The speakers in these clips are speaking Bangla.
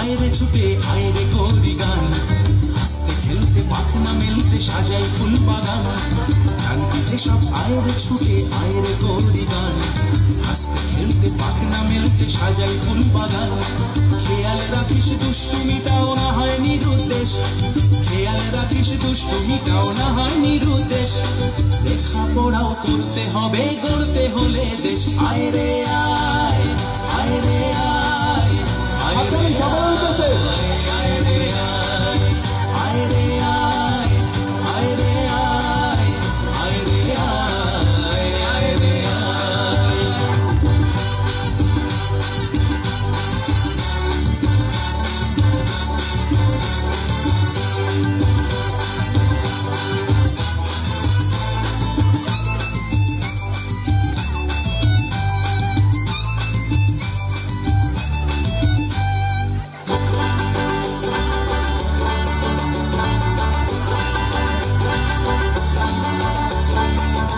আয়রে ছুটে আয়রে করি গান, হাসতে খেলতে পাখনা মেলতে সাজাই ফুল বাগান। ডান পিঠে সব আয়রে ছুটে আয়রে করি গান, হাসতে খেলতে পাখনা মেলতে সাজাই ফুল বাগান। খেয়াল রাখিস দুষ্টুমিটাও না হয় নিরুদ্দেশ, খেয়াল রাখিস দুষ্টুমিটাও না হয় নিরুদ্দেশ। লেখাপড়াও করতে হবে গড়তে হলে দেশ। আয়রে আয় আয়রে আয় আয়রে আয়রে আয় আয়রে আয় আয়রে আয় আয়রে আয় আয়রে আয়।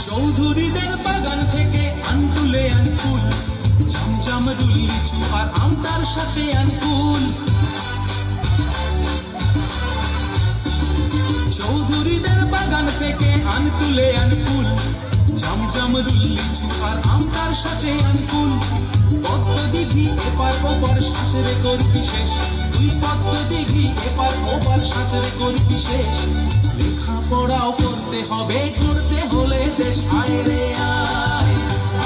চৌধুরীদের বাগান থেকে আনতুলে আনকুল, জামজাম লিচু আর আমটার সাথে আনকুল। চৌধুরীদের বাগান থেকে আনতুলে আনকুল, জামজাম লিচু আর আমটার সাথে আনকুল। পদ্ম দিঘি এপার ওপার সাঁতরে করবি শেষ, তুই পদ্ম দিঘি এপার ওপার সাঁতরে করবি শেষ। লেখাপড়াও করতে হবে করতে হলে দেশ। আয়রে আয়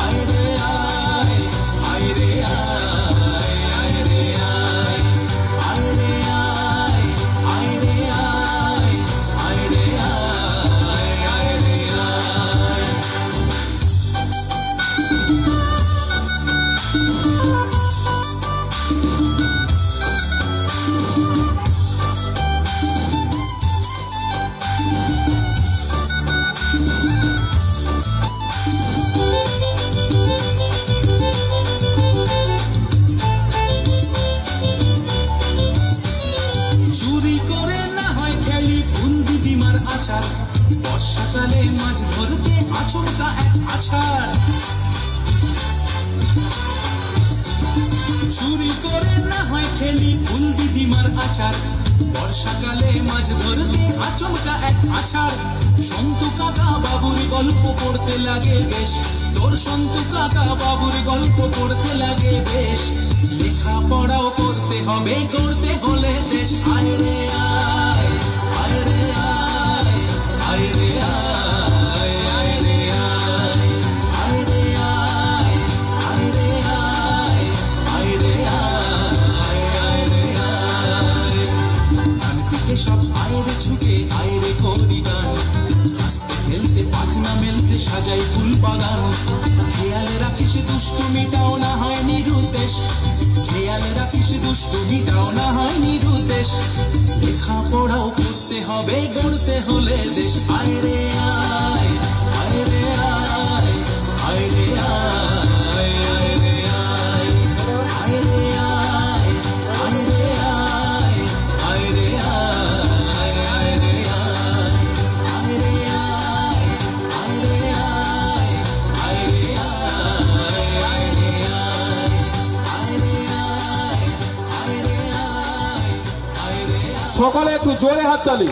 আয়রে আয় আয়রে আয় আয়রে আয় আয়রে আয় আয়রে আয় আয়রে আয় আয়রে আয়। বর্ষাকালে মাছ ধরতে আচমকা এক আছাড়, চুরি করে না হয় খেলি ফুল দিদিমার আচার। বর্ষাকালে মাছ ধরতে আচমকা এক আছাড়। সন্তু কাকা বাবুর গল্প পড়তে লাগে বেশ, তোর সন্তু কাকা বাবুর গল্প পড়তে লাগে বেশ। লেখাপড়াও করতে হবে করতে হলে দেশ। আয়রে আয় আয়রে আয় আয়রে আয় আয়রে আয় আয়রে আয় আয়রে আয় আয়রে আয় আয়রে আয়। ডান পিঠে সব আয়রে ছুটে আয়রে করি গান, হাসতে খেলতে পাখনা মেলতে সাজাই ফুল বাগান। খেয়াল রাখিস দুষ্টুমিটাও না হয় নিরুদ্দেশ, খেয়াল রাখিস দুষ্টুমিটাও না হয় নিরুদ্দেশ। লেখাপড়াও করতে হবে গড়তে হলে দেশ। আয়রে আয় আয়রে আয় আয়রে আয় আয়রে আয় আয়রে আয় আয়রে আয় আয়রে আয় আয়রে আয় আয়রে আয় আয়রে আয় আয়রে আয় আয়রে আয় আয়রে আয় আয়রে আয় আয়রে আয়। সকালে একটু জোরে হাততালি।